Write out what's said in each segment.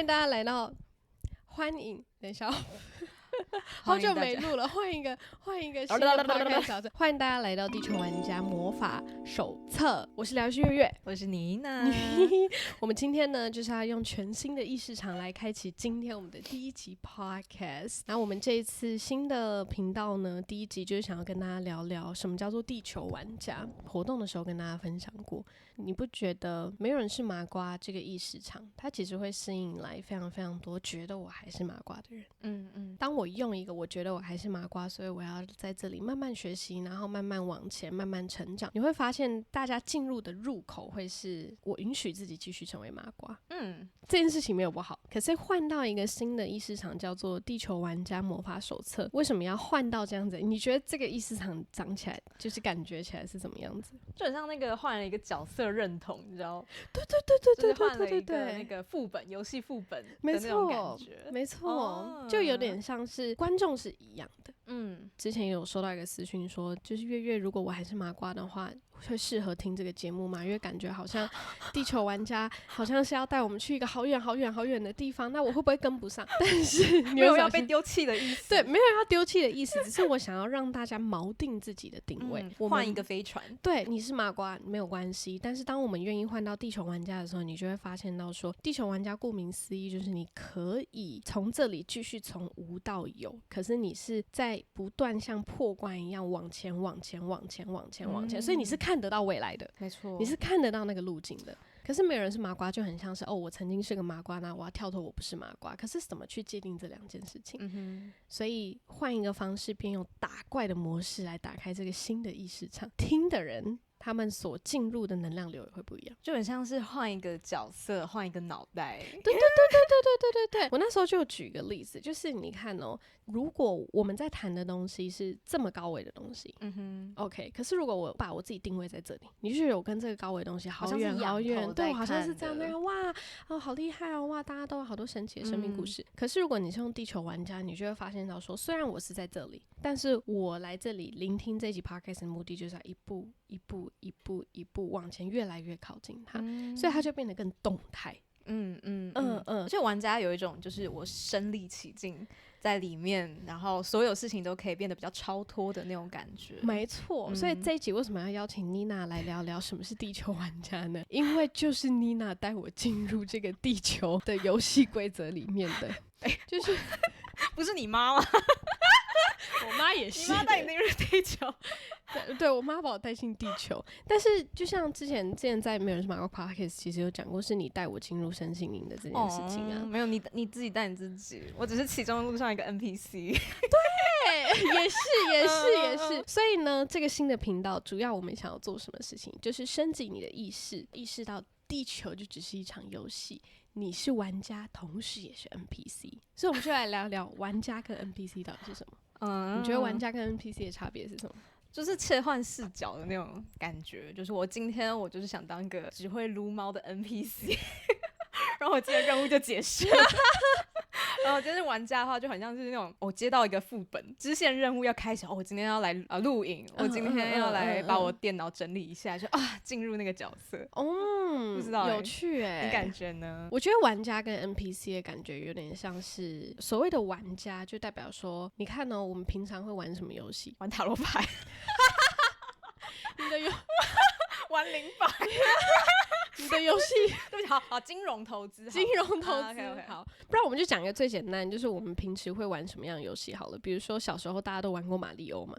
迎大家来到，欢迎，等一下好久没录了，换一个新的 podcast 角色。欢迎大家来到地球玩家魔法手册，我是疗愈月月，我是妮娜。我们今天呢，就是要用全新的意识场来开启今天我们的第一集 podcast。然后我们这一次新的频道呢，第一集就是想要跟大家聊聊什么叫做地球玩家。活动的时候跟大家分享过，你不觉得没有人是麻瓜这个意识场，它其实会吸引来非常非常多觉得我还是麻瓜的人。当我用一个我觉得我还是麻瓜，所以我要在这里慢慢学习，然后慢慢往前，慢慢成长，你会发现大家进入的入口会是我允许自己继续成为麻瓜。这件事情没有不好，可是换到一个新的意识场叫做地球玩家魔法手册，为什么要换到这样子？你觉得这个意识场长起来就是感觉起来是怎么样子？就很像那个换了一个角色认同，你知道？对，就是换了一个那个副本，游戏副本的那种感觉。没错，就有点像是观众是一样的。之前有收到一个私讯说，就是月月，如果我还是麻瓜的话，会适合听这个节目吗？因为感觉好像地球玩家好像是要带我们去一个好远好远好远的地方，那我会不会跟不上？但是没有要被丢弃的意思。对，没有要丢弃的意思，只是我想要让大家锚定自己的定位，换一个飞船。对，你是麻瓜没有关系，但是当我们愿意换到地球玩家的时候，你就会发现到说，地球玩家顾名思义就是你可以从这里继续从无到有，可是你是在不断像破关一样往前往前，所以你是看得到未来的，没错，你是看得到那个路径的。可是没有人是麻瓜，就很像是我曾经是个麻瓜，那我要跳脱我不是麻瓜。可是怎么去界定这两件事情？所以换一个方式，便用打怪的模式来打开这个新的意识场，听的人他们所进入的能量流也会不一样，就很像是换一个角色，换一个脑袋。对，我那时候就举一个例子，就是你看如果我们在谈的东西是这么高维的东西，OK， 可是如果我把我自己定位在这里，你就觉得我跟这个高维的东西好远好远，对，我好像是这样那样，哇，好厉害哦，哇，大家都有好多神奇的生命故事。可是如果你是用地球玩家，你就会发现到说，虽然我是在这里，但是我来这里聆听这集 podcast 的目的就是要一步一步往前越来越靠近它，所以它就变得更动态。而且玩家有一种就是我身临其境在里面，然后所有事情都可以变得比较超脱的那种感觉。没错，所以这一集为什么要邀请妮娜来聊聊什么是地球玩家呢？因为就是妮娜带我进入这个地球的游戏规则里面的，就是不是你妈吗？我妈也是，你妈带你进入地球。对，我妈把我带进地球，但是就像之前在没有人是麻瓜 podcast 其实有讲过，是你带我进入身心灵的这件事情啊。没有，你自己带你自己，我只是其中路上一个 NPC。对，也是。所以呢，这个新的频道主要我们想要做什么事情，就是升级你的意识，意识到地球就只是一场游戏，你是玩家，同时也是 NPC。所以我们就来聊聊玩家跟 NPC 到底是什么。你觉得玩家跟 NPC 的差别是什么？就是切换视角的那种感觉，就是我今天我就是想当一个只会撸猫的 NPC 然后我今天任务就解释了然后今天是玩家的话就很像是那种我接到一个副本支线任务要开始，我今天要来录影，我今天要来把我电脑整理一下，就进入那个角色。不知道有趣你感觉呢？我觉得玩家跟 NPC 的感觉有点像是所谓的玩家，就代表说你看我们平常会玩什么游戏？玩塔罗牌你的玩零百你的游戏对不起，好，金融投资，okay. 好，不然我们就讲一个最简单，就是我们平时会玩什么样的游戏好了。比如说小时候大家都玩过马里欧嘛，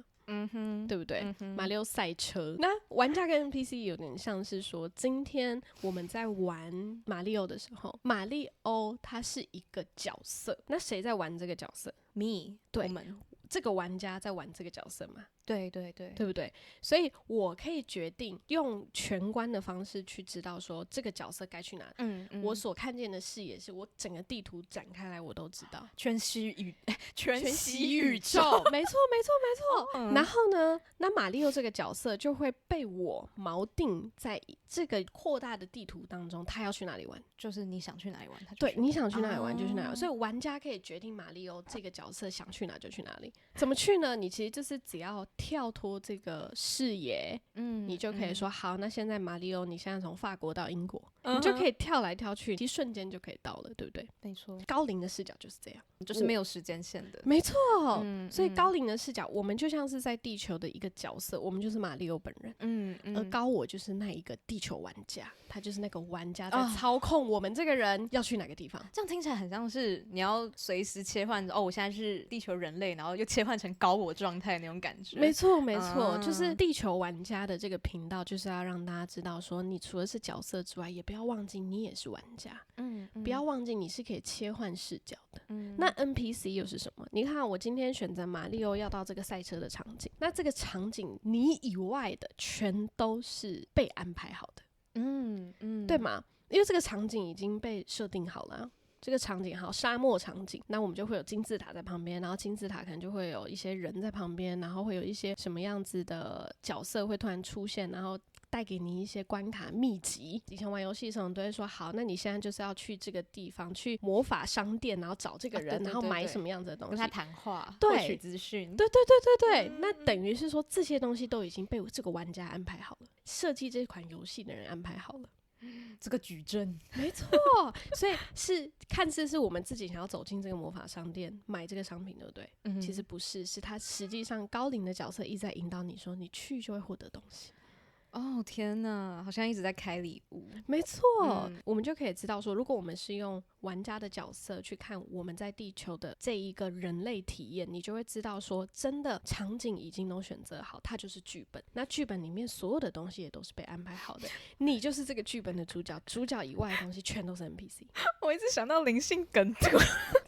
对不对？马里奥赛车。那玩家跟 NPC 有点像是说，今天我们在玩马里奥的时候，马里奥它是一个角色，那谁在玩这个角色 ？Me， 对，我们这个玩家在玩这个角色嘛？对，对不对？所以我可以决定用全观的方式去知道说这个角色该去哪里。我所看见的视野是我整个地图展开来我都知道，全息宇宙没错。然后呢，那马里奥这个角色就会被我锚定在这个扩大的地图当中，他要去哪里玩，就是你想去哪里玩，他就对，你想去哪里玩就去哪里玩。所以玩家可以决定马里奥这个角色想去哪就去哪里。怎么去呢？你其实就是只要跳脱这个视野，你就可以说好，那现在马里欧，你现在从法国到英国，你就可以跳来跳去，其实瞬间就可以到了，对不对？没错，高龄的视角就是这样，就是没有时间线的，没错。所以高龄的视角，我们就像是在地球的一个角色，我们就是马里欧本人，而高我就是那一个地球玩家，他就是那个玩家在操控我们这个人要去哪个地方。这样听起来很像是你要随时切换我现在是地球人类，然后又切换成高我状态那种感觉。没错没错，就是地球玩家的这个频道就是要让大家知道说，你除了是角色之外，也不要忘记你也是玩家，不要忘记你是可以切换视角的。那 NPC 又是什么？你看我今天选择马里欧要到这个赛车的场景，那这个场景你以外的全都是被安排好的，对吗？因为这个场景已经被设定好了。这个场景好，沙漠场景，那我们就会有金字塔在旁边，然后金字塔可能就会有一些人在旁边，然后会有一些什么样子的角色会突然出现，然后带给你一些关卡秘籍。以前玩游戏的时候，都会说好，那你现在就是要去这个地方，去魔法商店，然后找这个人，然后买什么样子的东西，跟他谈话，对，获取资讯。对，那等于是说这些东西都已经被这个玩家安排好了，设计这款游戏的人安排好了。这个矩阵，没错，所以是看似是我们自己想要走进这个魔法商店买这个商品，对不对？其实不是，是他实际上高龄的角色一直在引导你说，你去就会获得东西。哦天哪，好像一直在开礼物。没错，我们就可以知道说，如果我们是用玩家的角色去看我们在地球的这一个人类体验，你就会知道说，真的场景已经都选择好，它就是剧本。那剧本里面所有的东西也都是被安排好的，你就是这个剧本的主角，主角以外的东西全都是 NPC。我一直想到灵性梗图，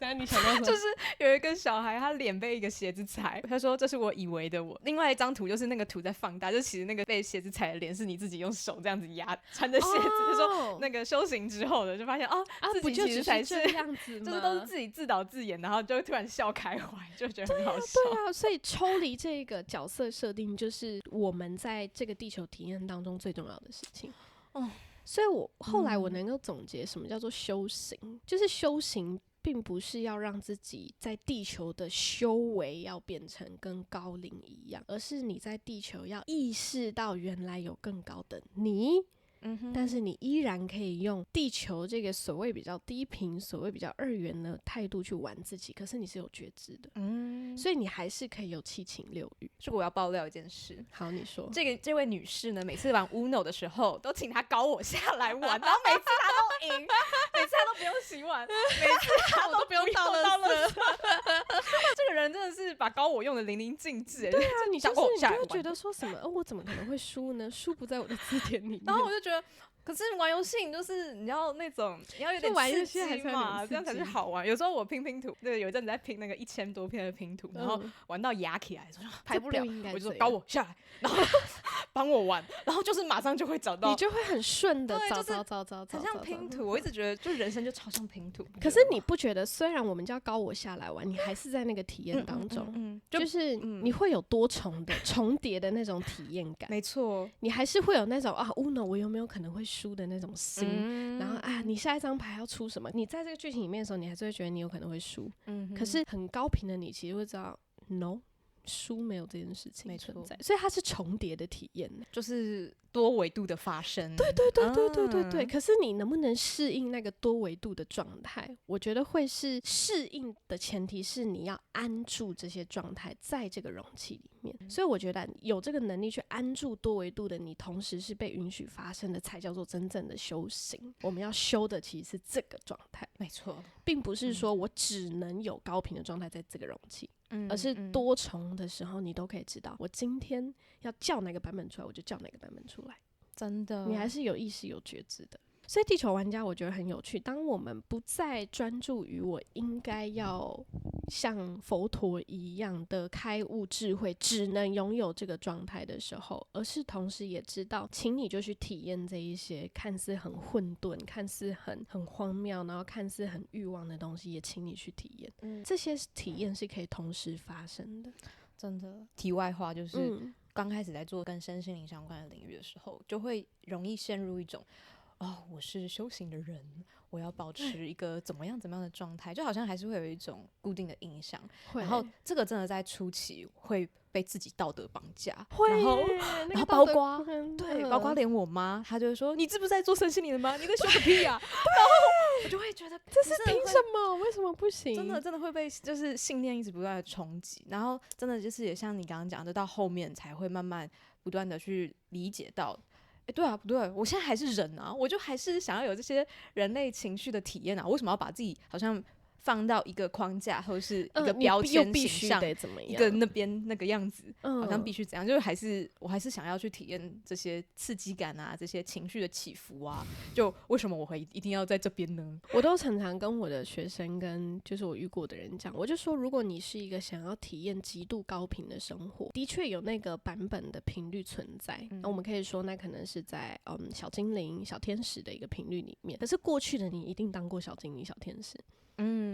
等下你想到什么？就是有一个小孩，他脸被一个鞋子踩，他说这是我以为的我。另外一张图就是那个图在放大，就其实那个被鞋子踩的脸是你自己用手这样子压，穿着鞋子。他说那个修行之后的，就发现自己其实才是这样子吗？就是都是自己自导自演，然后就突然笑开怀，就觉得很好笑。对啊，所以抽离这个角色设定，就是我们在这个地球体验当中最重要的事情。所以我后来我能够总结什么叫做修行，就是修行并不是要让自己在地球的修为要变成跟高龄一样，而是你在地球要意识到原来有更高的你，但是你依然可以用地球这个所谓比较低频、所谓比较二元的态度去玩自己，可是你是有觉知的，所以你还是可以有七情六欲。这个我要爆料一件事。好，你说。这位女士呢，每次玩 Uno 的时候，都请她高我下来玩，然后每次她都赢，每次她都不用洗碗，每次她都不用倒垃圾。这个人真的是把高我用的淋漓尽致。对啊，你就会觉得说什么，我怎么可能会输呢？输不在我的字典里面。然后我就觉得，可是玩游戏你就是你要那种，你要有点刺激嘛，这样才是好玩。有时候我拼图，对，有一阵子在拼那个1000多片的拼图，然后玩到压起来，说排不了，我就说高我下来，然后帮我玩，然后就是马上就会找到，你就会很顺的找，很像拼图。我一直觉得，就人生就超像拼图。可是你不觉得，虽然我们叫高我下来玩，你还是在那个体验当中，就是你会有多重的重叠的那种体验感。没错，你还是会有那种Uno 我有没有可能会输的那种心，然后你下一张牌要出什么？你在这个剧情里面的时候，你还是会觉得你有可能会输，可是很高频的你其实会知道 ，no， 输没有这件事情存在，所以它是重叠的体验，就是多维度的发生。对。可是你能不能适应那个多维度的状态？我觉得会是适应的前提是你要安住这些状态在这个容器里面。所以我觉得有这个能力去安住多维度的你，同时是被允许发生的，才叫做真正的修行。我们要修的其实是这个状态，没错，并不是说我只能有高频的状态在这个容器。而是多重的时候，你都可以知道，我今天要叫哪个版本出来，我就叫哪个版本出来。真的，你还是有意识、有觉知的。所以地球玩家我觉得很有趣，当我们不再专注于我应该要像佛陀一样的开悟智慧，只能拥有这个状态的时候，而是同时也知道，请你就去体验这一些看似很混沌、看似很荒谬，然后看似很欲望的东西，也请你去体验。这些体验是可以同时发生的。真的。题外话就是，刚开始在做跟身心灵相关的领域的时候，就会容易陷入一种我是修行的人，我要保持一个怎么样的状态，就好像还是会有一种固定的印象。然后这个真的在初期会被自己道德绑架，然后包括对，包括连我妈，她就会说：“你这不是在做身心灵的吗？你在修个屁啊！”然后我就会觉得这是凭什么？为什么不行？真的会被就是信念一直不断的冲击，然后真的就是也像你刚刚讲的，到后面才会慢慢不断的去理解到。对啊，不对，我现在还是人啊，我就还是想要有这些人类情绪的体验啊，为什么要把自己好像放到一个框架或者是一个标签形象，一个那边那个样子，好像必须怎样？就是我还是想要去体验这些刺激感啊，这些情绪的起伏啊。就为什么我会一定要在这边呢？我都常常跟我的学生跟就是我遇过的人讲，我就说，如果你是一个想要体验极度高频的生活，的确有那个版本的频率存在。那我们可以说，那可能是在小精灵、小天使的一个频率里面。可是过去的你一定当过小精灵、小天使。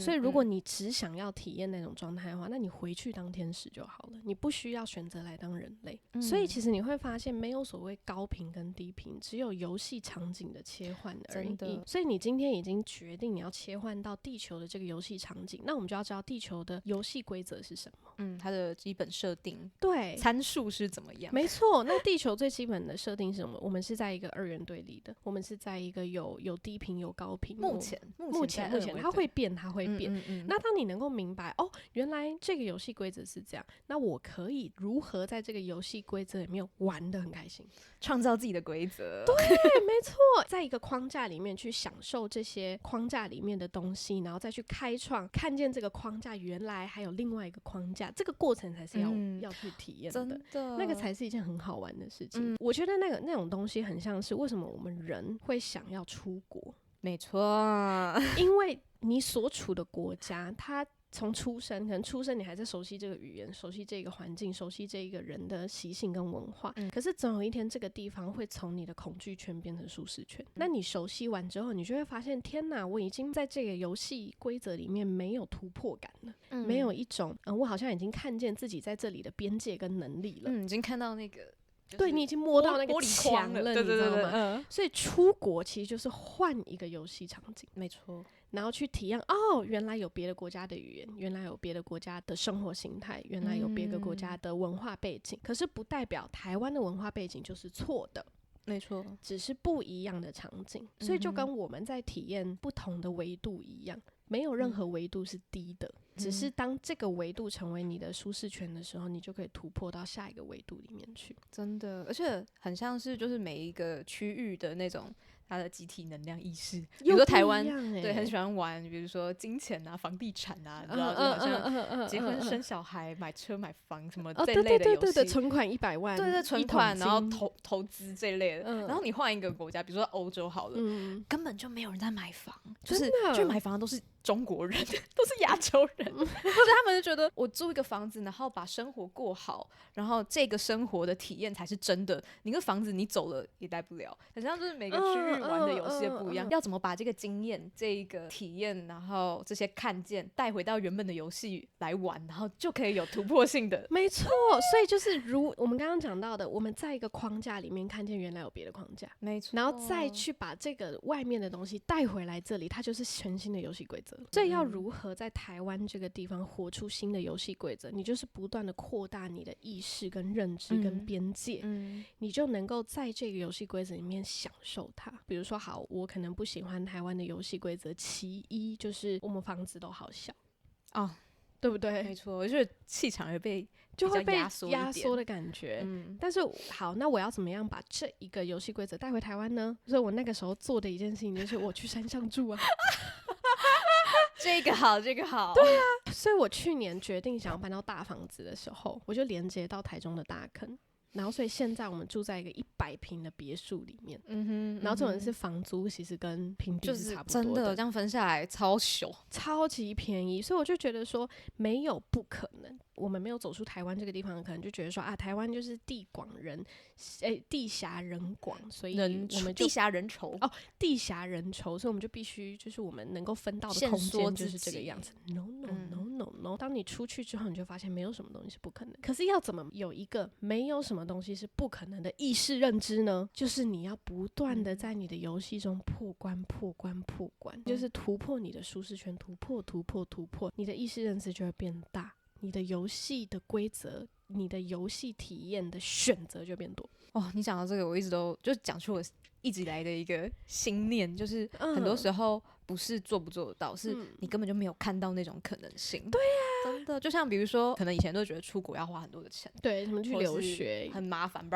所以如果你只想要体验那种状态的话，那你回去当天使就好了，你不需要选择来当人类。所以其实你会发现没有所谓高频跟低频，只有游戏场景的切换而已。所以你今天已经决定你要切换到地球的这个游戏场景，那我们就要知道地球的游戏规则是什么，它的基本设定，对，参数是怎么样？没错，那地球最基本的设定是什么？我们是在一个二元对立的，我们是在一个有低频有高频。目前它会变。那当你能够明白原来这个游戏规则是这样，那我可以如何在这个游戏规则里面玩得很开心，创造自己的规则。对，没错，在一个框架里面去享受这些框架里面的东西，然后再去开创，看见这个框架原来还有另外一个框架，这个过程才是要去体验的，真的，那个才是一件很好玩的事情。我觉得那种东西很像是为什么我们人会想要出国。没错，因为你所处的国家，它从出生，可能出生你还在熟悉这个语言，熟悉这个环境，熟悉这一个人的习性跟文化，可是总有一天这个地方会从你的恐惧圈变成舒适圈。那你熟悉完之后，你就会发现，天哪，我已经在这个游戏规则里面没有突破感了，没有一种我好像已经看见自己在这里的边界跟能力了，已经看到那个。对，你已经摸到那个墙了，你知道吗？所以出国其实就是换一个游戏场景，没错。然后去体验原来有别的国家的语言，原来有别的国家的生活形态，原来有别的国家的文化背景。可是不代表台湾的文化背景就是错的，没错，只是不一样的场景。所以就跟我们在体验不同的维度一样，没有任何维度是低的，只是当这个维度成为你的舒适圈的时候，你就可以突破到下一个维度里面去。真的，而且很像是就是每一个区域的那种它的集体能量意识。比如说台湾对很喜欢玩，比如说金钱啊、房地产啊，你知道，就好像结婚生小孩、买车买房什么这一类的游戏。对，存款100万，对，存款，然后投资这一类的。然后你换一个国家，比如说欧洲好了，根本就没有人在买房，就是去买房的都是中国人，都是亚洲人，或者他们就觉得我租一个房子，然后把生活过好，然后这个生活的体验才是真的。你那个房子你走了也待不了，好像就是每个区域玩的游戏不一样，要怎么把这个经验、这一个体验，然后这些看见带回到原本的游戏来玩，然后就可以有突破性的。没错，所以就是如我们刚刚讲到的，我们在一个框架里面看见原来有别的框架，没错，然后再去把这个外面的东西带回来这里，它就是全新的游戏规则。所以要如何在台湾这个地方活出新的游戏规则，你就是不断的扩大你的意识跟认知跟边界，你就能够在这个游戏规则里面享受它。比如说好，我可能不喜欢台湾的游戏规则，其一就是我们房子都好小对不对？没错，我觉得气场就会被压缩的感觉。但是好，那我要怎么样把这一个游戏规则带回台湾呢？所以我那个时候做的一件事情就是我去山上住啊。这个好，对啊，所以我去年决定想要搬到大房子的时候，我就连接到台中的大坑。然后所以现在我们住在一个100坪的别墅里面，然后这种是房租其实跟平地是差不多的，真的这样分下来超级便宜，所以我就觉得说没有不可能。我们没有走出台湾这个地方，可能就觉得说台湾就是地狭人广，所以我们就地狭人稠地狭人稠，所以我们就必须就是我们能够分到的空间就是这个样子。No， no no， 当你出去之后，你就发现没有什么东西是不可能。可是要怎么有一个没有什么东西是不可能的意识认知呢？就是你要不断的在你的游戏中破关，就是突破你的舒适圈，突破，你的意识认知就会变大，你的游戏的规则，你的游戏体验的选择就变多。你讲到这个，我一直都就讲出我一直以来的一个心念，就是很多时候不是做不做得到，是你根本就没有看到那种可能性。对呀，真的，就像比如说，可能以前都觉得出国要花很多的钱，对，什么去留学很麻烦，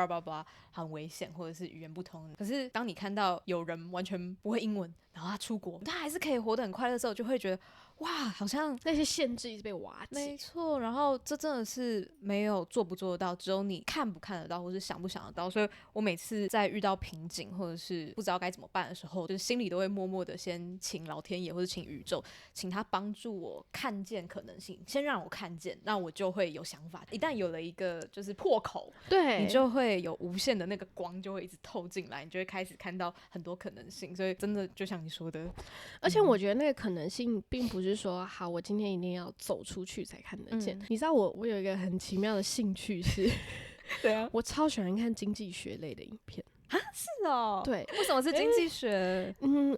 很危险，或者是语言不通。可是当你看到有人完全不会英文，然后他出国，他还是可以活得很快乐的时候，就会觉得哇，好像那些限制一直被瓦解。没错，然后这真的是没有做不做得到，只有你看不看得到，或是想不想得到。所以我每次在遇到瓶颈或者是不知道该怎么办的时候，就是心里都会默默的先请老天爷或者请宇宙，请他帮助我看见可能性，先让我看见，那我就会有想法。一旦有了一个就是破口，对，你就会有无限的那个光就会一直透进来，你就会开始看到很多可能性。所以真的就像你说的，而且我觉得那个可能性并不是说好我今天一定要走出去才看得见。你知道我有一个很奇妙的兴趣是对啊，我超喜欢看经济学类的影片。是哦，对，为什么是经济学？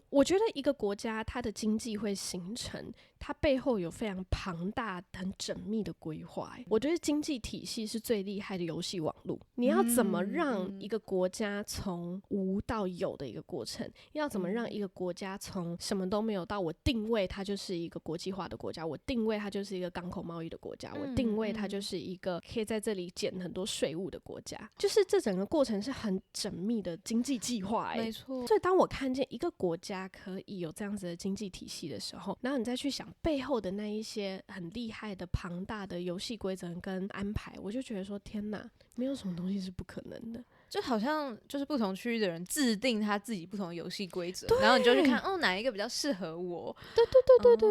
我觉得一个国家它的经济会形成，它背后有非常庞大、很缜密的规划。我觉得经济体系是最厉害的游戏网络。你要怎么让一个国家从无到有的一个过程？要怎么让一个国家从什么都没有到我定位它就是一个国际化的国家，我定位它就是一个港口贸易的国家，我定位它就是一个可以在这里减很多税务的国家？就是这整个过程是很缜密的经济计划。没错。所以当我看见一个国家可以有这样子的经济体系的时候，然后你再去想背后的那一些很厉害的庞大的游戏规则跟安排，我就觉得说天哪，没有什么东西是不可能的。就好像就是不同区域的人制定他自己不同的游戏规则，然后你就去看哪一个比较适合我。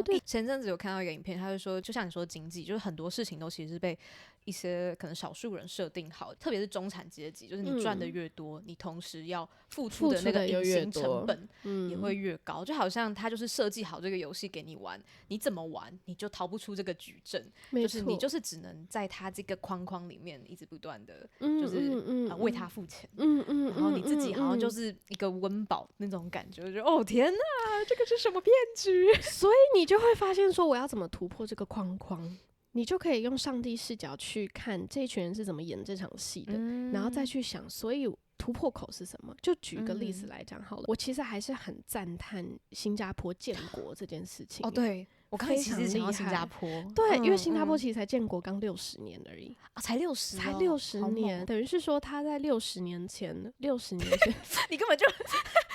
对。前阵子有看到一个影片，他就说，就像你说经济，就是很多事情都其实是被一些可能少数人设定好，特别是中产阶级，就是你赚的越多，你同时要付出的那个隐形成本也会越高。就好像他就是设计好这个游戏给你玩，你怎么玩你就逃不出这个矩阵，就是你就是只能在他这个框框里面一直不断的就是为他付钱，然后你自己好像就是一个温饱那种感觉，就觉得哦天哪，这个是什么骗局？所以你就会发现说，我要怎么突破这个框框？你就可以用上帝视角去看这一群人是怎么演这场戏的，然后再去想，所以突破口是什么？就举个例子来讲好了，我其实还是很赞叹新加坡建国这件事情。对。我刚才其实想到新加坡，对，因为新加坡其实才建国刚60年而已才60，才60年，等于是说他在60年前，你根本就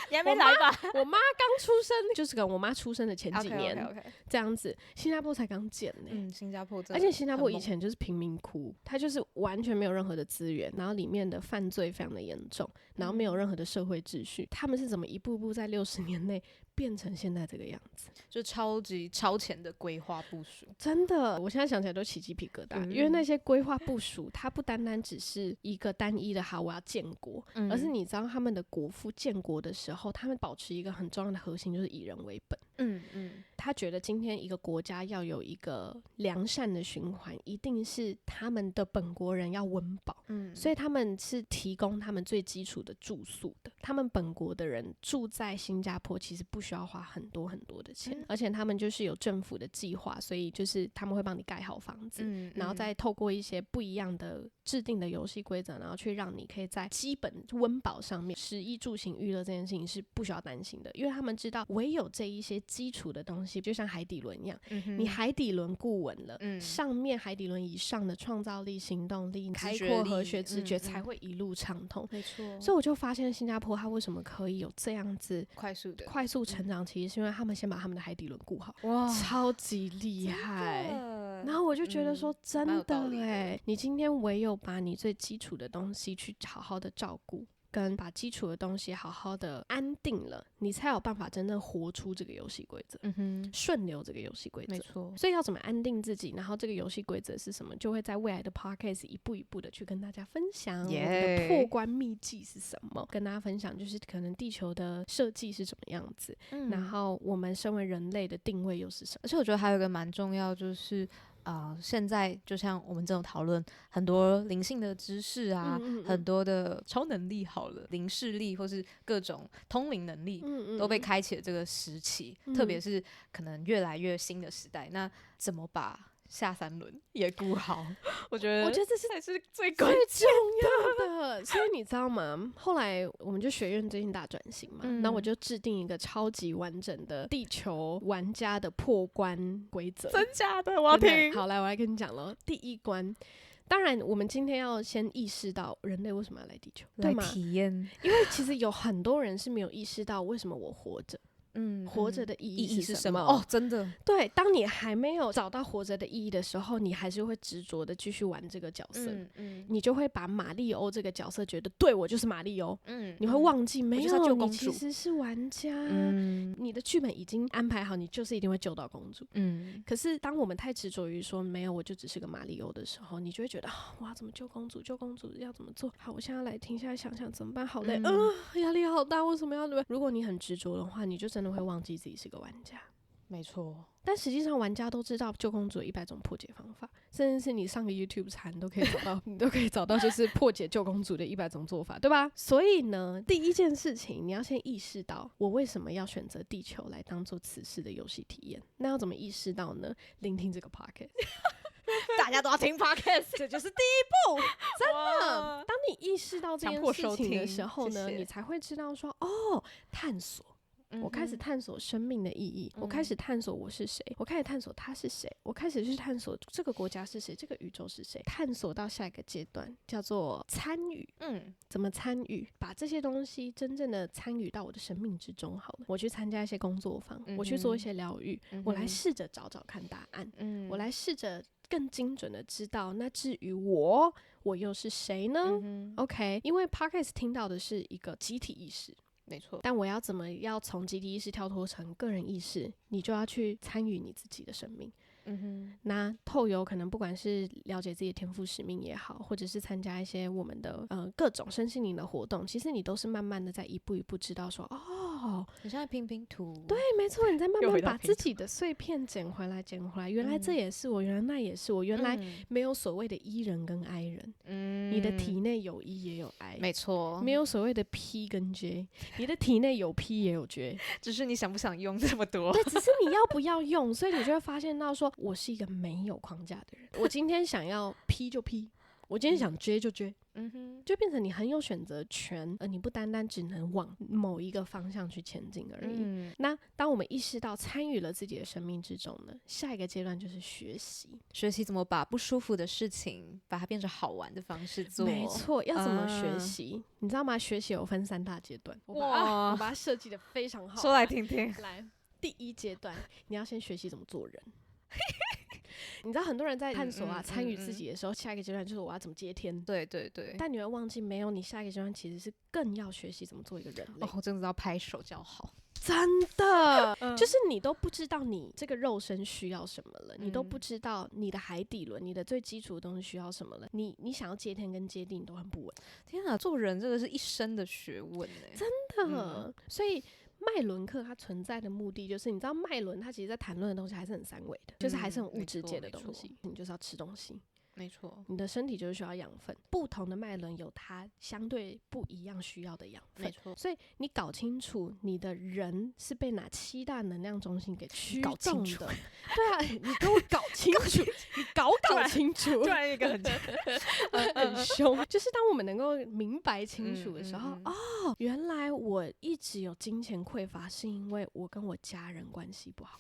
你还没来吧？我妈刚出生，就是跟我妈出生的前几年 okay. 这样子，新加坡才刚建呢。新加坡真的，而且新加坡以前就是贫民窟，它就是完全没有任何的资源，然后里面的犯罪非常的严重，然后没有任何的社会秩序。他们是怎么一步步在60年内变成现在这个样子？就超级超前的规划部署，真的，我现在想起来都起鸡皮疙瘩，因为那些规划部署，它不单单只是一个单一的好我要建国，而是你知道他们的国父建国的时候，他们保持一个很重要的核心，就是以人为本。他觉得今天一个国家要有一个良善的循环，一定是他们的本国人要温饱，所以他们是提供他们最基础的住宿的。他们本国的人住在新加坡，其实不需要花很多很多的钱，而且他们就是有政府的计划，所以就是他们会帮你盖好房子，然后再透过一些不一样的制定的游戏规则，然后去让你可以在基本温饱上面，食衣住行娱乐这件事情是不需要担心的，因为他们知道唯有这一些基础的东西，就像海底轮一样，你海底轮固稳了，上面海底轮以上的创造力、行动力、开阔和学直觉才会一路畅通。没错，所以我就发现新加坡它为什么可以有这样子快速成长，其实是因为他们先把他们的海底轮顾好，哇，超级厉害。然后我就觉得说，真的耶，你今天唯有把你最基础的东西去好好的照顾，跟把基础的东西好好的安定了，你才有办法真正活出这个游戏规则，顺流这个游戏规则。没错。所以要怎么安定自己，然后这个游戏规则是什么，就会在未来的 podcast 一步一步的去跟大家分享。我们的破关秘籍是什么，跟大家分享就是可能地球的设计是怎么样子，然后我们身为人类的定位又是什么。而且我觉得还有一个蛮重要，就是现在就像我们这种讨论很多灵性的知识啊，很多的超能力好了，灵视力或是各种通灵能力，都被开启了这个时期，特别是可能越来越新的时代，那怎么把下3轮也顾好？我觉得这是才是最最重要的。所以你知道吗？后来我们就学院最近大转型嘛，那我就制定一个超级完整的地球玩家的破关规则。真假的？我要听。好，来，我来跟你讲了。第一关，当然我们今天要先意识到人类为什么要来地球，对吗？来体验，因为其实有很多人是没有意识到为什么我活着。活着的意义是什么？哦，真的，对，当你还没有找到活着的意义的时候，你还是会执着的继续玩这个角色，你就会把马里欧这个角色觉得，对，我就是马里欧，你会忘记没有，你其实是玩家，你的剧本已经安排好，你就是一定会救到公主，可是当我们太执着于说没有，我就只是个马里欧的时候，你就会觉得我要怎么救公主？救公主要怎么做？好，我现在来停下来想想怎么办？好累，压力好大，为什么要？如果你很执着的话，你就真的会忘记自己是个玩家。没错，但实际上玩家都知道救公主有100种破解方法，甚至是你上个 YouTube 查你都可以找到，你都可以找到就是破解救公主的100种做法，对吧？所以呢，第一件事情你要先意识到我为什么要选择地球来当做此事的游戏体验。那要怎么意识到呢？聆听这个 podcast 大家都要听 podcast， 这就是第一步。真的，当你意识到这件事情的时候呢，你才会知道说探索。我开始探索生命的意义，我开始探索我是谁，我开始探索他是谁，我开始去探索这个国家是谁，这个宇宙是谁，探索到下一个阶段叫做参与。怎么参与？把这些东西真正的参与到我的生命之中好了。我去参加一些工作坊，我去做一些疗愈，我来试着找找看答案，我来试着更精准的知道，那至于我又是谁呢？OK， 因为 Podcast 听到的是一个集体意识。没错，但我要怎么要从集体意识跳脱成个人意识，你就要去参与你自己的生命。那透由可能不管是了解自己的天赋使命也好，或者是参加一些我们的各种身心灵的活动，其实你都是慢慢的在一步一步知道说你现在拼拼图，对，没错，你在慢慢把自己的碎片捡回来，原来这也是我，原来那也是我，原来没有所谓的 E 人跟 I 人，你的体内有 E 也有 I， 没错，没有所谓的 P 跟 J， 你的体内有 P 也有 J， 只是你想不想用这么多，对，只是你要不要用，所以你就会发现到说我是一个没有框架的人，我今天想要 P 就 P， 我今天想 J 就 J，就变成你很有选择权，而你不单单只能往某一个方向去前进而已。那当我们意识到参与了自己的生命之中呢，下一个阶段就是学习怎么把不舒服的事情把它变成好玩的方式做。没错，要怎么学习？你知道吗？学习有分3大阶段，我把它设计的非常好。说来听听。来，第一阶段，你要先学习怎么做人。你知道很多人在探索参与自己的时候，下一个阶段就是我要怎么接天。对对对。但你会忘记，没有，你下一个阶段其实是更要学习怎么做一个人类。我真的要拍手叫好。真的，就是你都不知道你这个肉身需要什么了，你都不知道你的海底轮，你的最基础的东西需要什么了。你想要接天跟接地，你都很不稳。天啊，做人这个是一生的学问欸。真的，所以脉轮课它存在的目的就是，你知道脉轮它其实在谈论的东西还是很三维的，就是还是很物质界的东西。你就是要吃东西，没错，你的身体就是需要养分，不同的脉轮有它相对不一样需要的养分，没错。所以你搞清楚你的人是被哪7大能量中心给驱动的。对啊，你给我搞清楚，你搞清楚。突然一个很凶，就是当我们能够明白清楚的时候，原来我一直有金钱匮乏，是因为我跟我家人关系不好。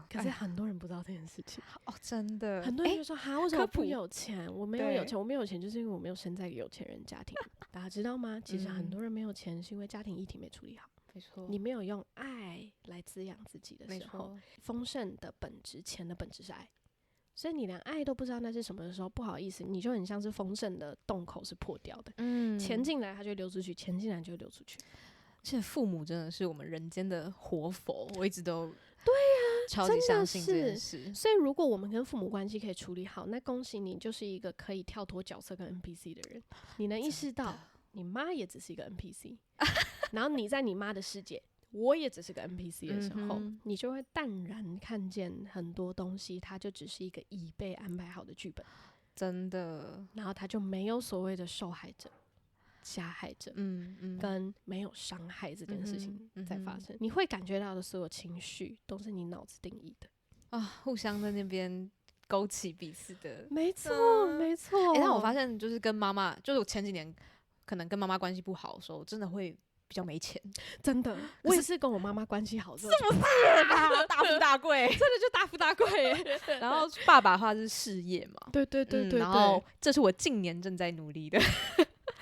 可是很多人不知道这件事情真的，很多人就说为什么不有钱？我没有有钱，我没有钱就是因为我没有生在一个有钱人家庭。大家知道吗？其实很多人没有钱是因为家庭议题没处理好。没错，你没有用爱来滋养自己的时候，丰盛的本质，钱的本质是爱。所以你连爱都不知道那是什么的时候，不好意思，你就很像是丰盛的洞口是破掉的。钱进来它就会流出去，钱进来就会流出去。而且父母真的是我们人间的活佛，我一直都对啊，超级相信这件事。所以如果我们跟父母关系可以处理好，那恭喜你，就是一个可以跳脱角色跟 NPC 的人。你能意识到你妈也只是一个 NPC， 然后你在你妈的世界，我也只是个 NPC 的时候，嗯你就会淡然看见很多东西，它就只是一个已被安排好的剧本，真的，然后它就没有所谓的受害者、加害者，跟没有伤害这件事情在发生。你会感觉到的所有情绪，都是你脑子定义的啊，互相在那边勾起彼此的，没错，没错。但我发现就是跟妈妈，就是我前几年可能跟妈妈关系不好的时候，真的会比较没钱，真的，我也是跟我妈妈关系好之后，是不是吧？大富大贵，真的就大富大贵。然后爸爸的话是事业嘛，对对对对，然后这是我近年正在努力的。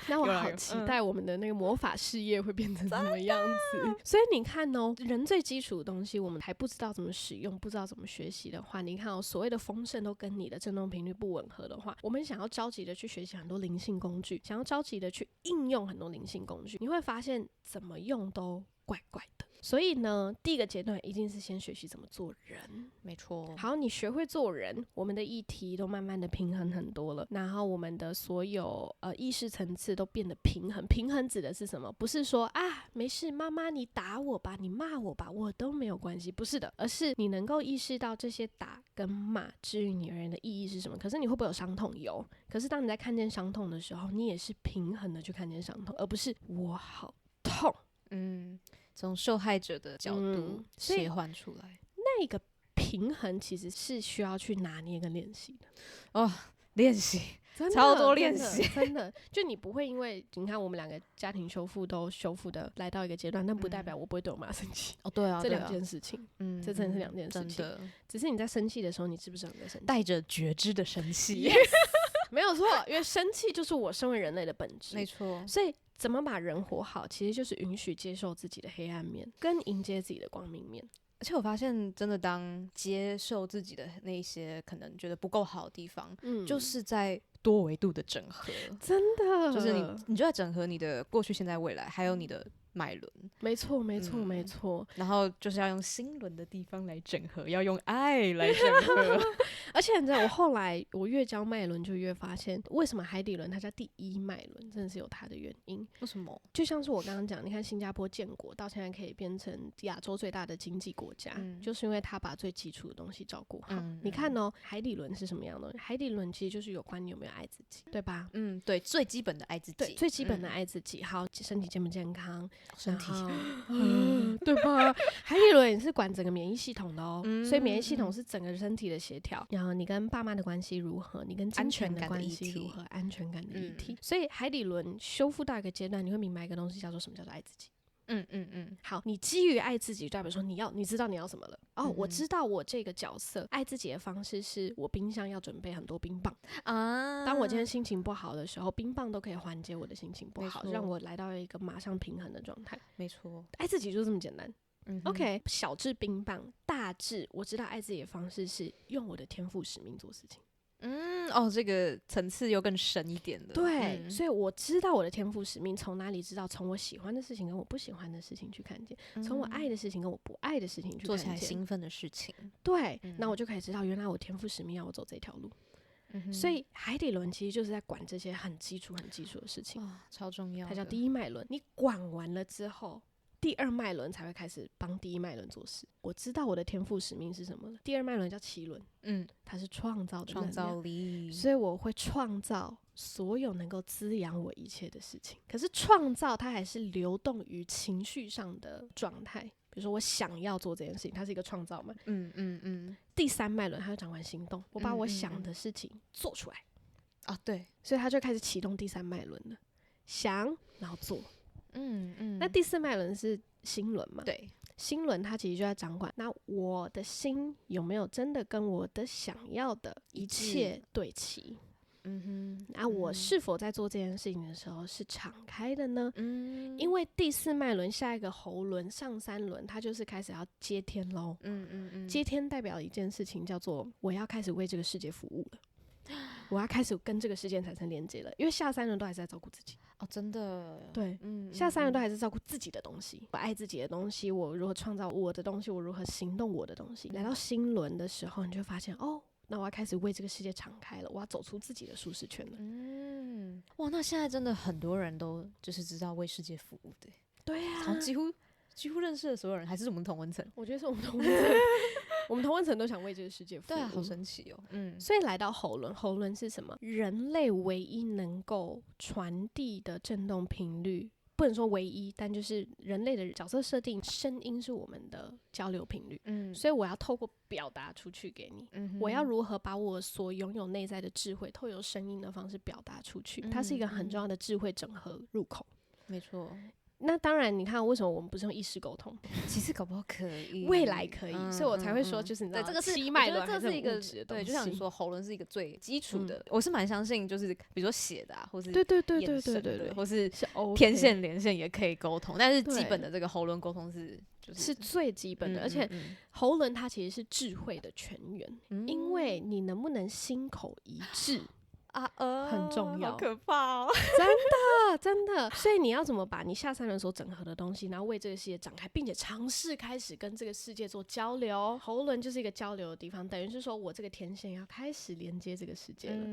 那我好期待我们的那个魔法事业会变成什么样子。所以你看哦，人最基础的东西，我们还不知道怎么使用，不知道怎么学习的话，你看哦，所谓的丰盛都跟你的振动频率不吻合的话，我们想要着急的去学习很多灵性工具，想要着急的去应用很多灵性工具，你会发现怎么用都怪怪的。所以呢，第一个阶段一定是先学习怎么做人。没错。好，你学会做人，我们的议题都慢慢的平衡很多了，然后我们的所有意识层次都变得平衡。平衡指的是什么？不是说啊没事，妈妈你打我吧，你骂我吧，我都没有关系，不是的，而是你能够意识到这些打跟骂至于你而言的意义是什么。可是你会不会有伤痛？有。可是当你在看见伤痛的时候，你也是平衡的去看见伤痛，而不是我好痛。从受害者的角度切换出来，那个平衡其实是需要去拿捏跟练习的哦，练习超多练习，真的就你不会因为你看我们两个家庭修复都修复的来到一个阶段，但不代表我不会对我妈生气哦，对啊，这两件事情，这真的是两件事情，真的。只是你在生气的时候，你知不知道你在生气？带着觉知的生气， yes, 没有错，因为生气就是我身为人类的本质，没错。所以怎么把人活好，其实就是允许接受自己的黑暗面，跟迎接自己的光明面。而且我发现，真的当接受自己的那些可能觉得不够好的地方，就是在多维度的整合。真的，就是你就在整合你的过去、现在、未来，还有你的脉轮。没错，没错，没错。然后就是要用心轮的地方来整合，要用爱来整合。而且你知道，我后来我越教脉轮，就越发现为什么海底轮它叫第一脉轮，真的是有它的原因。为什么？就像是我刚刚讲，你看新加坡建国到现在可以变成亚洲最大的经济国家，就是因为它把最基础的东西照顾好。你看哦，海底轮是什么样的？海底轮其实就是有关你有没有爱自己，对吧？对，最基本的爱自己，对，最基本的爱自己。好，身体健不健康？身体，对吧？海底轮也是管整个免疫系统的哦，所以免疫系统是整个身体的协调。然后你跟爸妈的关系如何？你跟金钱的关系如何？安全感的议题。所以海底轮修复到一个阶段，你会明白一个东西，叫做什么叫做爱自己。好，你基于爱自己，代表说你知道你要什么了。哦，我知道我这个角色爱自己的方式是我冰箱要准备很多冰棒啊。当我今天心情不好的时候，冰棒都可以缓解我的心情不好，让我来到一个马上平衡的状态。没错，爱自己就这么简单。OK， 小至冰棒，大至我知道爱自己的方式是用我的天赋使命做事情。这个层次又更深一点了。对，所以我知道我的天赋使命从哪里知道，从我喜欢的事情跟我不喜欢的事情去看见，从我爱的事情跟我不爱的事情去看见，做起来兴奋的事情。对，那我就可以知道原来我天赋使命要我走这条路。所以海底轮其实就是在管这些很基础的事情，超重要的。它叫第一脉轮。你管完了之后，第二脉轮才会开始帮第一脉轮做事。我知道我的天赋使命是什么了。第二脉轮叫脐轮，它是创造的能量，创造力，所以我会创造所有能够滋养我一切的事情。可是创造它还是流动于情绪上的状态，比如说我想要做这件事情，它是一个创造嘛。第三脉轮它就掌管行动，我把我想的事情做出来啊，对，所以它就开始启动第三脉轮了，想然后做。那第四脉轮是心轮嘛？对，心轮它其实就在掌管，那我的心有没有真的跟我的想要的一切对齐？那我是否在做这件事情的时候是敞开的呢？因为第四脉轮下一个喉轮上三轮，它就是开始要接天咯。接天代表一件事情叫做我要开始为这个世界服务了，我要开始跟这个世界产生连接了。因为下三轮都还是在照顾自己。哦，真的，对，下三轮都还是照顾自己的东西，我爱自己的东西，我如何创造我的东西，我如何行动我的东西。来到心轮的时候，你就会发现哦，那我要开始为这个世界敞开了，我要走出自己的舒适圈了。哇，那现在真的很多人都就是知道为世界服务的。对啊，好像几乎几乎认识的所有人，还是我们同温层。我觉得是我们同温层，我们同温层都想为这个世界服务。对啊，好神奇哦。所以来到喉轮，喉轮是什么？人类唯一能够传递的振动频率。不能说唯一，但就是人类的角色设定，声音是我们的交流频率。所以我要透过表达出去给你。我要如何把我所拥有内在的智慧，透过声音的方式表达出去？它是一个很重要的智慧整合入口。没错。那当然，你看为什么我们不是用意识沟通？其实搞不好可以，未来可以，所以我才会说，就是你知道，这个是七脉轮这是一个对，就像你说，喉轮是一个最基础的。我是蛮相信，就是比如说写的啊，或是对，或是OK 天线连线也可以沟通，但是基本的这个喉轮沟通是最基本的，而且喉轮它其实是智慧的泉源，因为你能不能心口一致。很重要，好可怕哦！真的，所以你要怎么把你下三轮所整合的东西，然后为这个世界展开，并且尝试开始跟这个世界做交流。喉轮就是一个交流的地方，等于是说我这个天线要开始连接这个世界了，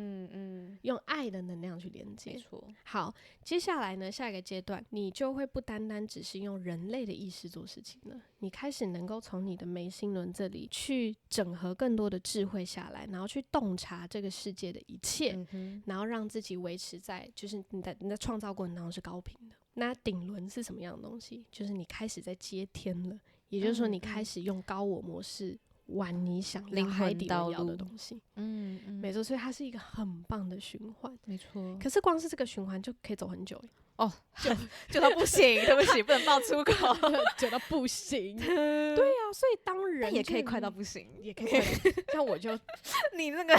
用爱的能量去连接。没错。好，接下来呢，下一个阶段，你就会不单单只是用人类的意识做事情了，你开始能够从你的眉心轮这里去整合更多的智慧下来，然后去洞察这个世界的一切。然后让自己维持在，就是你在创造过程当中是高频的。那顶轮是什么样的东西？就是你开始在接天了，也就是说你开始用高我模式玩你想要海底轮要的东西。没错，所以它是一个很棒的循环。没错。可是光是这个循环就可以走很久耶。久到不行，对不起，不能爆粗口，久到不行。对啊，所以当人也可以快到不行，也可以快到不行。像我就你那个。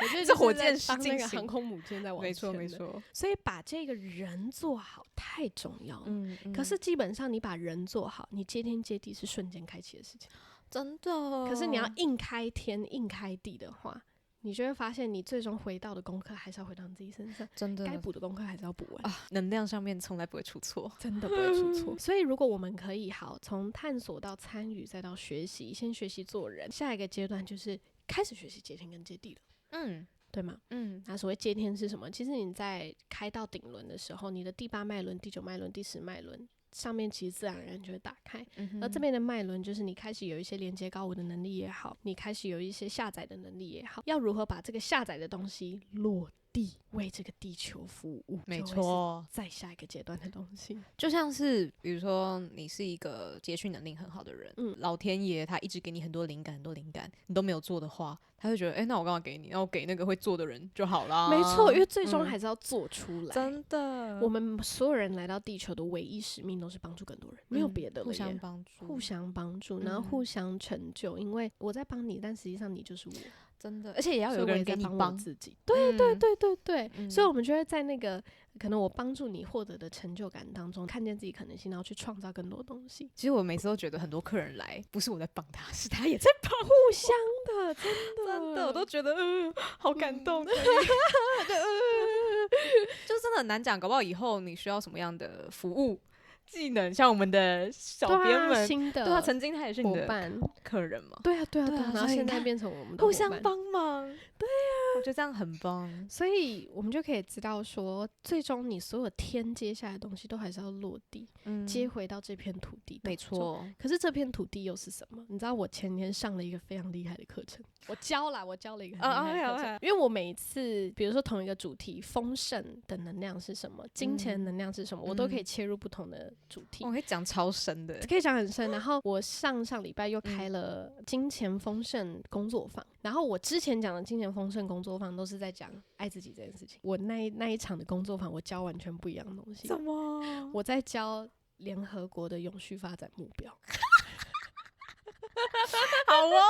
我觉得这火箭是那个航空母舰在往前。没错。所以把这个人做好太重要了。可是基本上你把人做好，你接天接地是瞬间开启的事情，真的。可是你要硬开天硬开地的话，你就会发现你最终回到的功课还是要回到你自己身上，真的，该补的功课还是要补完。能量上面从来不会出错，真的不会出错。所以如果我们可以好从探索到参与再到学习，先学习做人，下一个阶段就是开始学习接天跟接地了。对吗？那所谓接天是什么？其实你在开到顶轮的时候，你的第8脉轮、第9脉轮、第10脉轮上面其实自然而然就会打开。而这边的脉轮就是你开始有一些连接高我的能力也好，你开始有一些下载的能力也好，要如何把这个下载的东西落地，为这个地球服务。没错，再下一个阶段的东西，就像是比如说你是一个接续能力很好的人，老天爷他一直给你很多灵感，你都没有做的话，他会觉得那我干嘛给你？那我给那个会做的人就好啦。没错，因为最终还是要做出来。真的，我们所有人来到地球的唯一使命都是帮助更多人，没有别的了耶。互相帮助，互相帮助，然后互相成就。因为我在帮你，但实际上你就是我。真的，而且也要有个人给你帮自己。对，所以我们就会在那个可能我帮助你获得的成就感当中，看见自己可能性，然后去创造更多东西。其实我每次都觉得很多客人来，不是我在帮他，是他也在帮我，互相的，真的，我都觉得好感动。就真的很难讲，搞不好以后你需要什么样的服务技能，像我们的小编们，新的，对啊，曾经他也是你的伙伴客人嘛，对啊，然后现在变成我们的互相帮忙，对啊，我觉得这样很棒。所以我们就可以知道说，最终你所有天接下来的东西都还是要落地，接回到这片土地。没错。可是这片土地又是什么？你知道我前年上了一个非常厉害的课程，我教了一个很厉害的课程，因为我每一次比如说同一个主题，丰盛的能量是什么，金钱的能量是什么，我都可以切入不同的主题。我可以讲超深的，可以讲很深。然后我上礼拜又开了金钱丰盛工作坊，然后我之前讲的金钱丰盛工作坊都是在讲爱自己这件事情。我那一场的工作坊，我教完全不一样的东西。什么？我在教联合国的永续发展目标。好哦，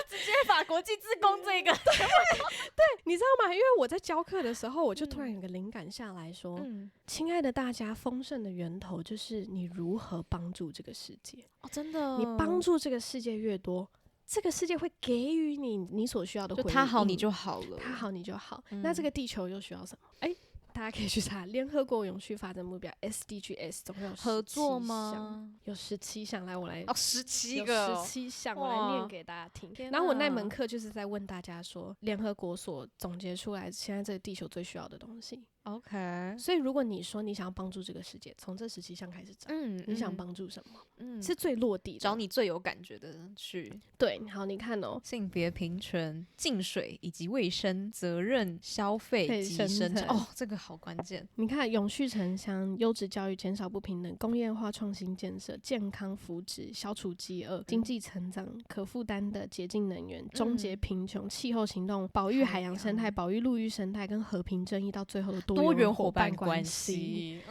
直接把国际志工这个对，你知道吗？因为我在教课的时候，我就突然有个灵感下来说，亲爱的大家，丰盛的源头就是你如何帮助这个世界。真的，你帮助这个世界越多，这个世界会给予你所需要的回应。就他好你就好了，他好你就好。那这个地球又需要什么？大家可以去查联合国永续发展目标 SDGs， 总共有合作17吗项？有17项，来我来哦，17有个哦， 17项，我来念给大家听。天然后我那哪门课就是在问大家说，联合国所总结出来现在这个地球最需要的东西。 OK，所以如果你说你想要帮助这个世界，从这17项开始找，你想帮助什么？是最落地的，找你最有感觉的去。对，好，你看哦，性别平权、净水以及卫生、责任、消费及生产。哦，这个好关键。你看，永续城乡、优质教育、减少不平等、工业化创新建设、健康福祉、消除饥饿、经济成长、可负担的洁净能源、终结贫穷、气候行动、保育海洋生态、保育陆域生态跟和平正义，到最后的多元伙伴关系。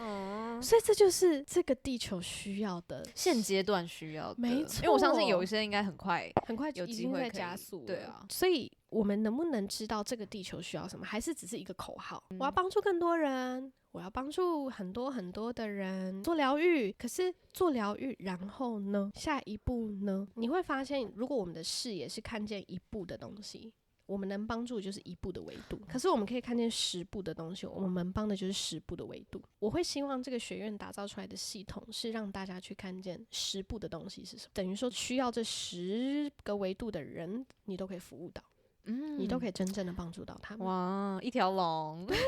所以这就是这个地球需要的，现阶段需要的，没错。因为我相信有一些应该很快有已经在机会加速了，对啊。所以我们能不能知道这个地球需要什么，还是只是一个口号？我要帮助更多人，我要帮助很多很多的人做疗愈。可是做疗愈，然后呢？下一步呢？你会发现，如果我们的视野是看见一步的东西，我们能帮助的就是一步的维度，可是我们可以看见10步的东西，我们能帮的就是10步的维度。我会希望这个学院打造出来的系统是让大家去看见10步的东西是什么，等于说需要这10个维度的人，你都可以服务到，你都可以真正的帮助到他们。哇，一条龙。对啊，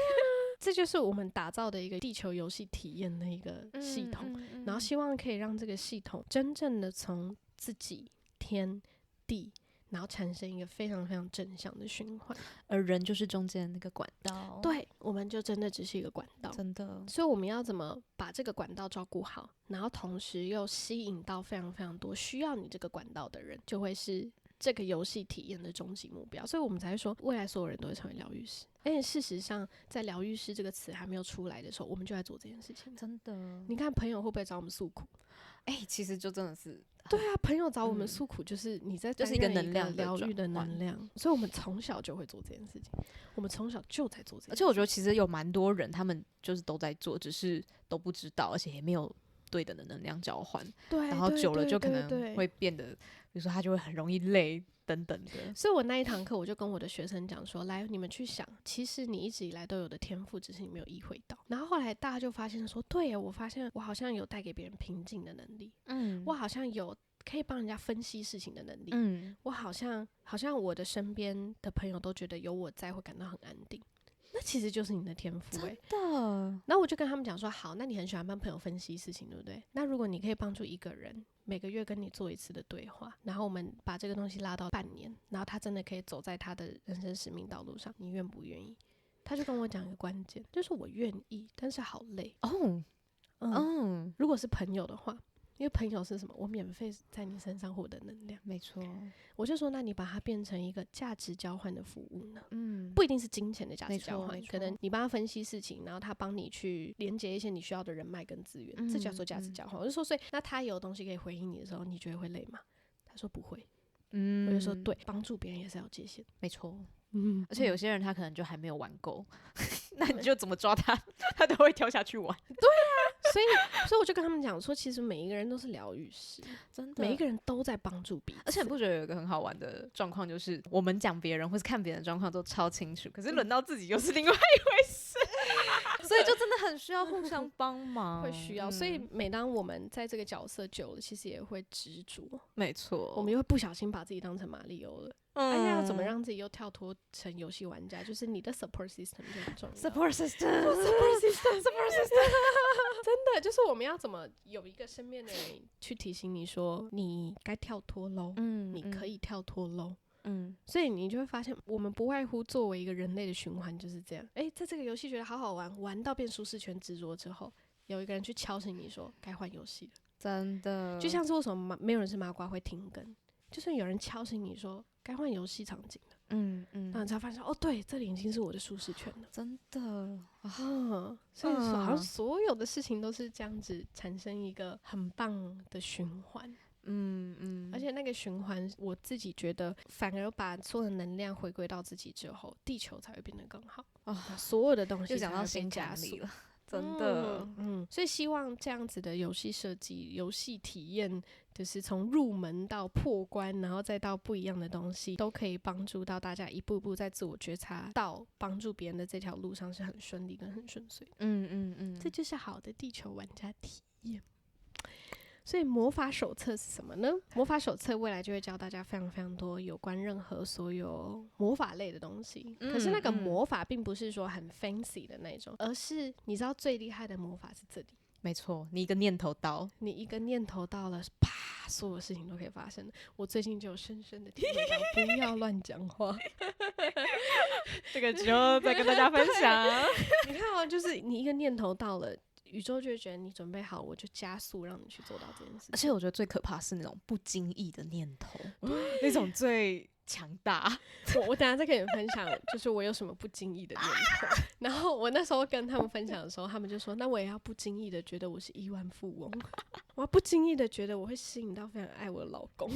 这就是我们打造的一个地球游戏体验的一个系统，然后希望可以让这个系统真正的从自己、天地，然后产生一个非常非常正向的循环，而人就是中间的那个管道。对，我们就真的只是一个管道，真的。所以我们要怎么把这个管道照顾好，然后同时又吸引到非常非常多需要你这个管道的人，就会是这个游戏体验的终极目标。所以我们才会说，未来所有人都会成为疗愈师。而且事实上，在疗愈师这个词还没有出来的时候，我们就在做这件事情。真的，你看朋友会不会找我们诉苦？其实就真的是，对啊，朋友找我们诉苦，就是你在就是一个能量疗愈的能量，所以我们从小就会做这件事情，我们从小就在做这件事情。而且我觉得其实有蛮多人，他们就是都在做，只是都不知道，而且也没有对等的能量交换。对，然后久了就可能会变得，比如说他就会很容易累等等的。所以我那一堂课我就跟我的学生讲说，来，你们去想，其实你一直以来都有的天赋，只是你没有意会到。然后后来大家就发现说，对耶，我发现我好像有带给别人平静的能力，我好像有可以帮人家分析事情的能力，我好像我的身边的朋友都觉得有我在会感到很安定。那其实就是你的天赋真的。然后我就跟他们讲说，好，那你很喜欢帮朋友分析事情，对不对？那如果你可以帮助一个人每个月跟你做一次的对话，然后我们把这个东西拉到半年，然后他真的可以走在他的人生使命道路上，你愿不愿意？他就跟我讲一个关键，就是我愿意，但是好累哦。如果是朋友的话，因为朋友是什么？我免费在你身上获得能量，没错。我就说，那你把它变成一个价值交换的服务呢？不一定是金钱的价值交换，可能你帮他分析事情，然后他帮你去连接一些你需要的人脉跟资源，这叫做价值交换。我就说，所以那他有东西可以回应你的时候，你觉得会累吗？他说不会。我就说，对，帮助别人也是要界限，没错。而且有些人他可能就还没有玩够，那你就怎么抓他，他都会跳下去玩。对啊，所以我就跟他们讲说，其实每一个人都是疗愈师，真的，每一个人都在帮助彼此。而且你不觉得有一个很好玩的状况，就是我们讲别人或是看别人的状况都超清楚，可是轮到自己又是另外一回事。所以就真的很需要互相帮忙，会需要。所以每当我们在这个角色久了，其实也会执着。没错，我们又会不小心把自己当成马里奥了。哎呀，怎么让自己又跳脱成游戏玩家？就是你的 support system 就很重要。support system 真的就是我们要怎么有一个身边的人去提醒你说，你该跳脱喽，你可以跳脱喽。所以你就会发现，我们不外乎作为一个人类的循环就是这样。在这个游戏觉得好好玩，玩到变舒适圈执着之后，有一个人去敲醒你说该换游戏了。真的，就像是为什么没有人是麻瓜会停更，就是有人敲醒你说该换游戏场景了。然后你才发现哦，对，这里已经是我的舒适圈了。真的所以说好像所有的事情都是这样子产生一个很棒的循环。而且那个循环，我自己觉得反而把所有的能量回归到自己之后，地球才会变得更好。所有的东西就讲到心加速了，真的。所以希望这样子的游戏设计、游戏体验就是从入门到破关，然后再到不一样的东西，都可以帮助到大家一步步在自我觉察到帮助别人的这条路上是很顺利跟很顺遂的。这就是好的地球玩家体验。所以魔法手册是什么呢？魔法手册未来就会教大家非常非常多有关任何所有魔法类的东西，可是那个魔法并不是说很 fancy 的那种，而是你知道最厉害的魔法是这里，没错，你一个念头到，你一个念头到了，啪，所有事情都可以发生。我最近就有深深的体会到，不要乱讲话。这个之后再跟大家分享。你看哦，就是你一个念头到了，宇宙就会觉得你准备好，我就加速让你去做到这件事情。而且我觉得最可怕是那种不经意的念头，那种最强大。我等一下再跟你们分享，就是我有什么不经意的念头。然后我那时候跟他们分享的时候，他们就说：“那我也要不经意的觉得我是亿万富翁，我要不经意的觉得我会吸引到非常爱我的老公。”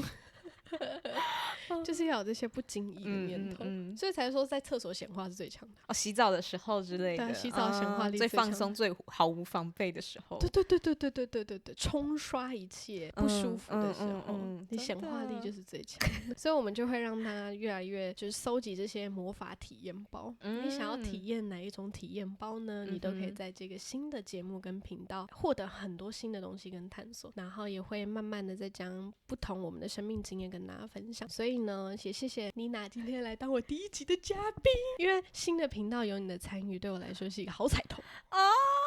就是要有这些不经意的念头，所以才说在厕所显化是最强的。洗澡的时候之类的，对，洗澡显化力最放松、最毫无防备的时候。对，冲刷一切不舒服的时候，你显化力就是最强的。所以我们就会让他越来越就是收集这些魔法体验包。你想要体验哪一种体验包呢？你都可以在这个新的节目跟频道获得很多新的东西跟探索，然后也会慢慢的在将不同我们的生命经验跟大家分享。所以呢，也谢谢妮娜今天来当我第1集的嘉宾，因为新的频道有你的参与，对我来说是一个好彩头哦，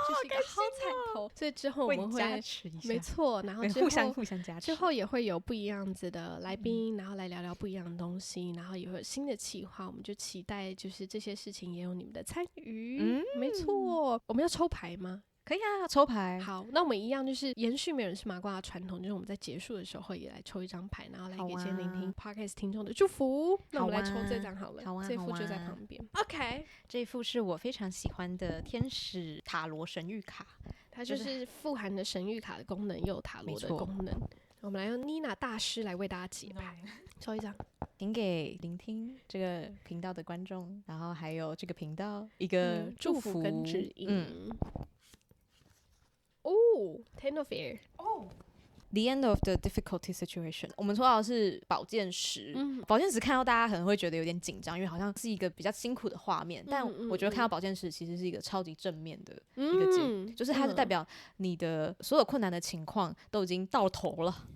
就是一个好彩头。所以之后我们会加持一下，没错，然后之后互相加持，之后也会有不一样子的来宾，然后来聊聊不一样的东西，然后也会有新的企划，我们就期待就是这些事情也有你们的参与。没错，我们要抽牌吗？可以啊，抽牌。好，那我们一样就是延续美人是麻瓜的传统，就是我们在结束的时候也来抽一张牌，然后来给今天聆听 Podcast 听众的祝福。那我们来抽这张好了，这副就在旁边。OK， 这一副是我非常喜欢的天使塔罗神谕卡，它就是富含的神谕卡的功能，又有塔罗的功能。我们来用妮娜大师来为大家解牌，抽一张。请给聆听这个频道的观众，然后还有这个频道一个祝福跟指引。Ten of Air。The end of the difficulty situation。我们抽到的是宝剑十。宝剑十看到大家可能会觉得有点紧张，因为好像是一个比较辛苦的画面。但我觉得看到宝剑十其实是一个超级正面的一个解，就是它是代表你的所有困难的情况都已经到头了。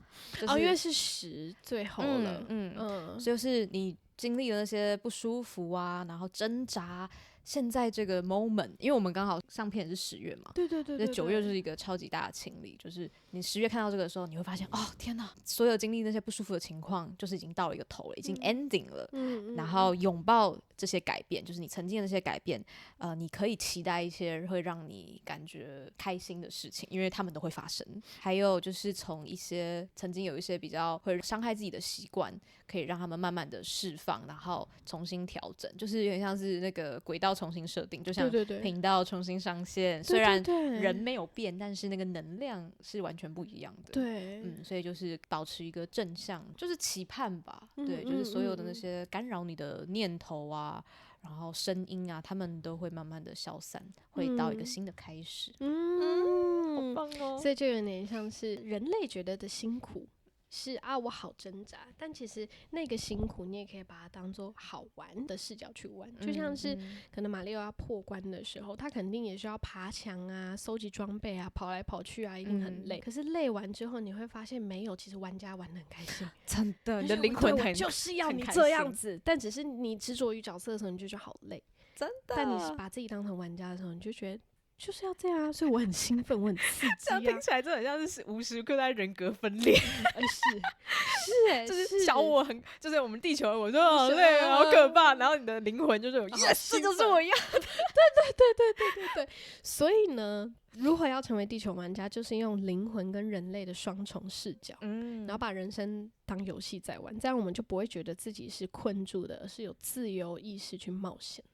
因为是10最后了。就是你经历了那些不舒服啊，然后挣扎。现在这个 moment， 因为我们刚好上片是10月嘛，对9月就是一个超级大的清理，就是你10月看到这个的时候，你会发现，哦天哪，所有经历那些不舒服的情况，就是已经到了一个头了，已经 ending 了，然后拥抱这些改变，就是你曾经的那些改变，你可以期待一些会让你感觉开心的事情，因为他们都会发生。还有就是从一些曾经有一些比较会伤害自己的习惯，可以让他们慢慢的释放，然后重新调整，就是有点像是那个轨道重新设定，就像频道重新上线，虽然人没有变，但是那个能量是完全不一样的。对，所以就是保持一个正向，就是期盼吧。对，就是所有的那些干扰你的念头啊，然后声音啊，他们都会慢慢的消散，会到一个新的开始。好棒哦！所以就有点像是人类觉得的辛苦。是啊，我好挣扎，但其实那个辛苦你也可以把它当做好玩的视角去玩，就像是可能马里奥要破关的时候，他肯定也需要爬墙啊、收集装备啊、跑来跑去啊，一定很累。可是累完之后，你会发现没有，其实玩家玩得很开心，真的，你的灵魂就是要你这样子，但只是你执着于角色的时候，你就觉得好累，真的。但你把自己当成玩家的时候，你就觉得。就是要这样啊，所以我很兴奋，我很刺激啊。这样听起来真的很像是无时无刻在人格分裂。是，就是小我很，就是我们地球，我说好累，好可怕。然后你的灵魂就是有，yes， 这就是我要的。对。所以呢，如何要成为地球玩家，就是用灵魂跟人类的双重视角，然后把人生当游戏在玩，这样我们就不会觉得自己是困住的，而是有自由意识去冒险。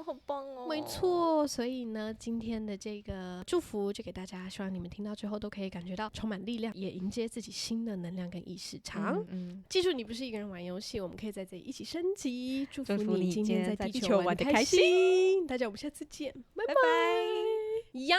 好棒哦！没错，所以呢，今天的这个祝福就给大家，希望你们听到最后都可以感觉到充满力量，也迎接自己新的能量跟意识场。记住，你不是一个人玩游戏，我们可以在这里一起升级。祝福你今天在地球玩得开心。大家，我们下次见，拜拜呀。